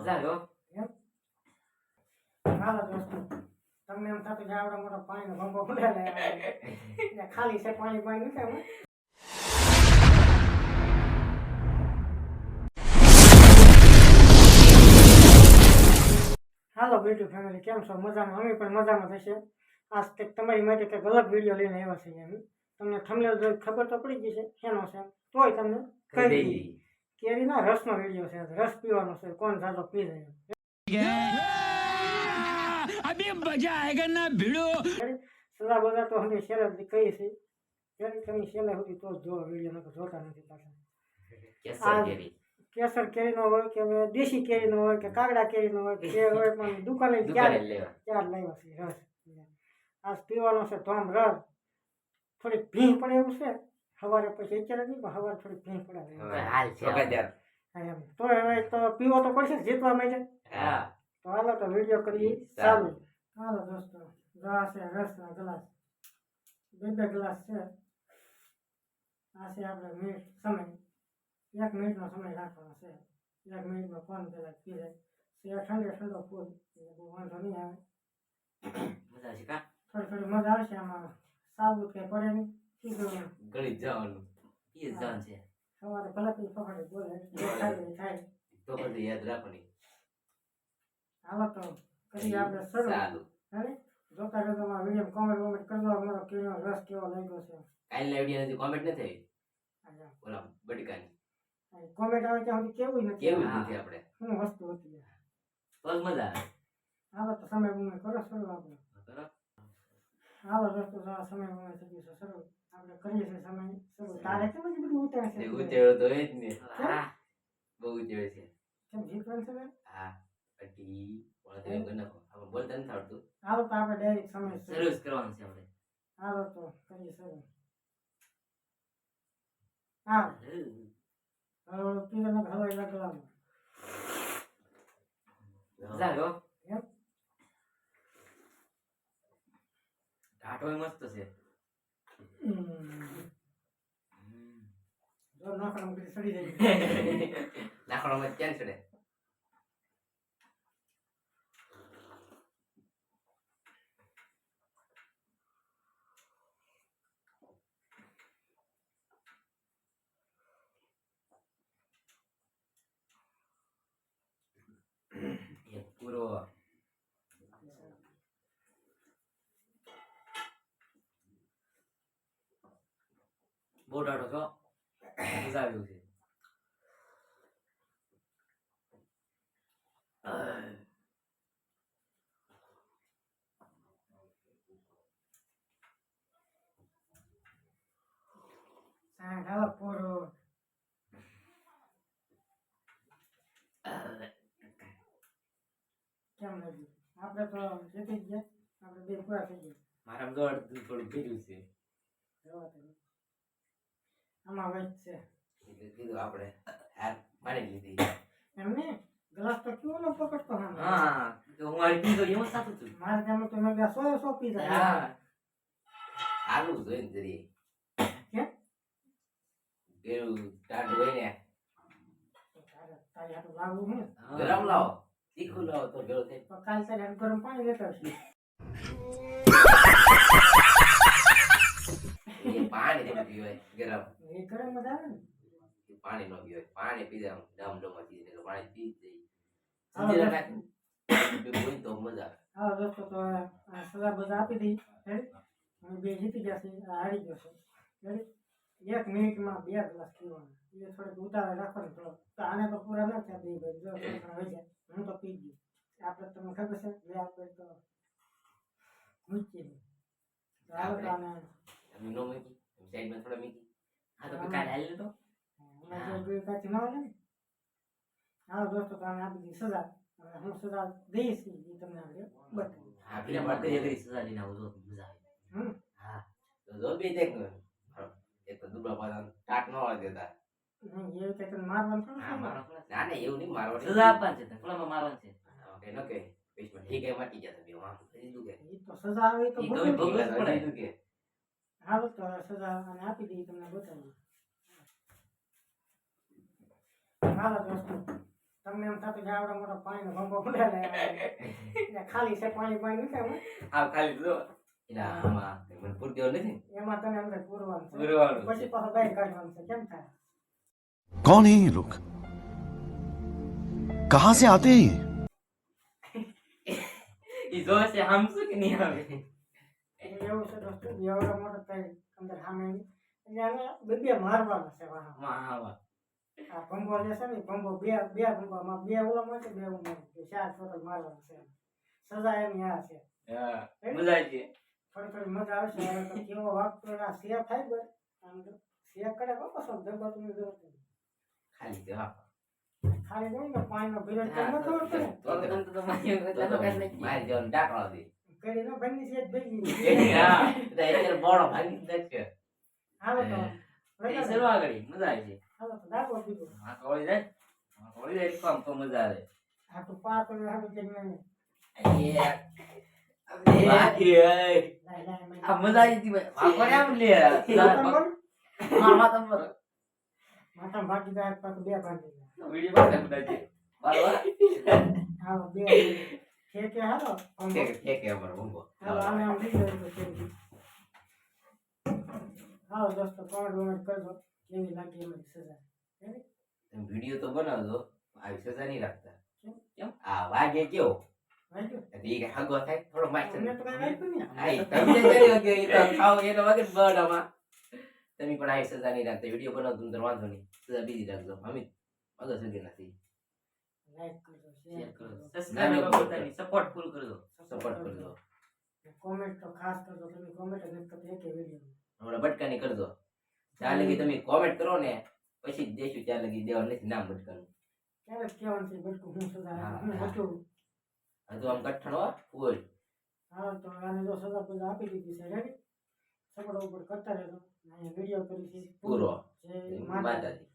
મજા આવ્યો એમ હાલો દોસ્તો તમને એમ થતું કે આવડો મોટો પાણીનો ભંગો ખુલેલો ખાલી છે પાણી પાણી નથી હવે હાલો બેટુ ફેમિલી કેમ છો મજામાં અમે પણ મજામાં થશે આજ કંઈક તમારી માટે કંઈક અલગ વિડીયો લઈને આવ્યા છીએ અમે તમને થંબનેલ જોઈ ખબર તો પડી ગઈ છે શેનો છે તોય તમને કહી દઈએ કેરીના રસનો વિડીયો છે રસ પીવાનો છે કોણ જાજો પી જાય अभी मजा आएगा ना भिड़ो સદા બધા તો અમે શેલા કહી છે ત્યારે તમે શેલા સુધી તો જો વિડીયો નકર જોતા નથી પાછા કેસર કેરીનો હોય કે દેશી કેરીનો હોય કે કાગડા કેરીનો હોય કે જે હોય પણ દુકાને ચાર લાવ્યા છે રસ આજ પીવાનો છે તો આમ રસ થોડી ભીંગ પડે એવું છે સવારે પછી અત્યારે નહીં પણ સવારે થોડી ભીંગ પડે એમ તો હવે તો પીવો તો પડશે જીતવા માટે તો હાલો તો વિડીયો કરીએ ચાલુ હાલો દોસ્તો ગ્લાસ છે રસના ગ્લાસ બે ગ્લાસ છે આ છે આપણે મિનિટ સમય 1 મિનિટનો સમય રાખવાનો છે 1 મિનિટમાં 5 કલાક પી જાય ઠંડો ઠંડો ફૂલ બહુ વાંધો નહીં આવે થોડી મજા આવશે આમાં સાબુત કંઈ પડે નહીં ગળી જવાનું એ જાન છે સવારે ભલે કંઈ પકડે બોલે થાય તો બધું યાદ રાખવાની હાલો તો કરી આપણે શરૂ હવે જોતા જોતા વિડીયો કોમેન્ટ કરજો અમારો કેવો રસ કેવો લાગ્યો છે કાલના વિડીયો કોમેન્ટ નથી આવી ઓલા બટકાની કોમેન્ટ આવે ત્યાં સુધી કેવું નથી આપણે શું વસ્તુ હતી તો મજા આવે હાલો તો સમય બુમે કરો શરૂ આપણે હાલો દોસ્તો સમય બુમે થઈ ગયો છે શરૂ આપણે કરીએ છીએ સમય શરૂ તારે કેમ બધું ઉતારે છે ઉતેડો તો એ જ ને બહુ ઉતેડે છે કેમ જીતવાનું છે હા અટી બોલતા ગણો આપણે બોલતા નથી આવડતું હાલો તો આપણે ડાયરેક્ટ સમય શરૂ કરવાનું છે આપણે હાલો તો કરીએ શરૂ હા હવે પીને હવાઈ લાગવાનું જાગો એમ ટાટો મસ્ત છે જો નાખવાનું કરી સડી જાય નાખવામાં ક્યાં ચડે પૂરો બહુ ટાટો છો મજા આવ્યું છે હાલો પૂરો કેમ લાગ્યું આપણે તો જીતી ગયા આપણે બે પૂરા થઈ ગયા મારા દોડ થોડું પીડ્યું છે આમાં વૈદ છે એટલે કીધું આપણે હાર મારી લીધી એમને ગ્લાસ તો કેવો નો પકડતો હા તો હું આરી પીધો એમ સાચું છું મારે ત્યાં તો મેં 100 પી જાય હા આલુ જોઈને જરી કેમ કેવું ટાઢ હોય ને તારે આ તો લાવવું હે ગરમ લાવો તીખું લાવો તો ગળો થાય તો કાલ તારે ગરમ પાણી લેતા આવશે એ પાણી ને પીવાય ગરમ એ ગરમ મજા આવે ને પાણી નો પીવાય પાણી પીધા ડમ ડમ હતી એટલે પાણી પી જઈ હા, સંજીરા નાખી હોય તો મજા આવે હા દોસ્તો તો આ સજા બધા આપી દી રેડી અમે બે જીતી ગયા છે આ હારી ગયો છે રેડી 1 મિનિટમાં 2 ગ્લાસ પીવાના એ થોડીક ઉતાવળ રાખવાનું થોડો તો આને તો પૂરા ના થયા બે ભાઈ જો થોડા હોય જાય હું તો પી ગયો આપણે તમને ખબર છે લે આપણે તો મૂકી દે હાલો તો આને અમે નો મૂકી સાઈડમાં થોડા મૂકી હા તો કાલ હાલ તો હમણાં જો કોઈ કાચી ના આવે ને હાલો દોસ્તો તો આને આપી દી સજા હવે હું સજા દઈશ એ તમને આપણે બતાવું હા પેલા માટે એ કરી સજા લઈને આવો તો મજા આવે હા તો જો બે દેખ એક તો દુબળા પાછા ટાટ ન હોય દેતા નહીં એ કે તને મારવાનું થોડું હા મારો ના ના એવું નહીં મારવાનું સજા આપવાની છે ફળમાં મારવાનું છે ઓકે ન કે પેશમાં ઠીક હે માટી જતા બે આમ કીધું કે એ તો સજા આવે તો ઈ તો ભોગવવી ભોગવવું જ પડે. કીધું કે હાલો તો સજા અને આપી દઈ તમને બતાવી હાલો દોસ્તો તમને એમ થતું કે આવડો મોટો પાણીનો ભંગો ઉડાડે એટલે ખાલી છે પાણી નીકળે હું આ ખાલી જો એના આમાં મને પૂરતી નથી એમાં તમે અંદર પૂરવાનું છે પૂરવાનું છે. પછી પાછું બહાર કાઢવાનું છે કેમ થાય कौन है ये लोग कहां से आते हैं ये ઈ જોશે આમ શું કે નહીં આવે એટલે એવું છે દોસ્તો એવડો મોટો થાય અંદર સામે એટલે આને બે મારવાનો છે વાહ માં આવા આ ભંગો જે છે ને ભંગો બે ભંગોમાં બે ઓલા મળે બે ઉમર ચાર ટોટલ મારવાનું છે સજા એની આ છે હા મજા આવી થોડી મજા આવશે હવે તો કેવો વાગતો આ શેર થાય બસ આમ તો શેર કરે કોકો સબ દબા તમે જો ખાલી છે હા ખાલી નહીં ને પાણીનો ભીરણ તો નતો આવતો ને તો મારી મારી જવાનું ડાકરો હતી કરી નો ભંગી છે ભેગી હા તો એટલે બોડો ભાગી જશે હાલો તો એ સરવા ગળી મજા આવી છે હાલો તો દાખલો પીધો હા કોળી જાય કામ તો મજા આવે આ તો પાર તો હાલો કે નહીં બાકી લાય આ મજા આવી હતી ભાઈ આ કોને આમ લે માથા પર માથા ભાગી જાય પાછું બે ભાગી જાય વિડિયો માં દેખાડજે બરાબર હાલો બે કે હાલો ઠીક છે અમાર બંગો હાલો આને આમ લઈ જાય તો કેમ હાલો દોસ્તો કોમેન્ટ કરજો કેવી લાગી એમની સજા તમે વિડિયો તો બનાવજો આવી સજા નહીં રાખતા કેમ? આ વાગે કેવો વાગ્યો ઈ કે હગો થાય થોડો માઈક તમને તો કઈ વાગ્યું નહીં આઈ તમને કર્યો કે ઈ તો ખાવ એનો વગર બડામાં તમે પણ આ સજા નહીં રાખતા વિડિયો બનાવજો તો વાંધો નહીં સજા બીજી રાખજો અમિત મગજ સગી નથી લાઈક કરજો શેર શેર કરો કરજો સબસ્ક્રાઇબ કરો પોતાની સપોર્ટ ફૂલ કરજો સપોર્ટ કરજો કોમેન્ટ તો ખાસ કરજો તમે કોમેન્ટ જ નથી કરતા એકે વિડીયો હમણાં બટકાની કરજો ત્યાં લગી તમે કોમેન્ટ કરો ને પછી જ દેશું ત્યાં લગી દેવાનું નથી નામ બટકાનું ક્યારે કહેવાનું છે બટકું હું સજા હા, હું હા. હતું હજુ આમ કઠણ હો ફૂલ હા તો આને જો સજા પૂજા આપી દીધી છે રેડી સપોર્ટ ઉપર કરતા રહેજો અહીંયા વિડીયો કરી છે પૂરો જય માતાજી માતાજી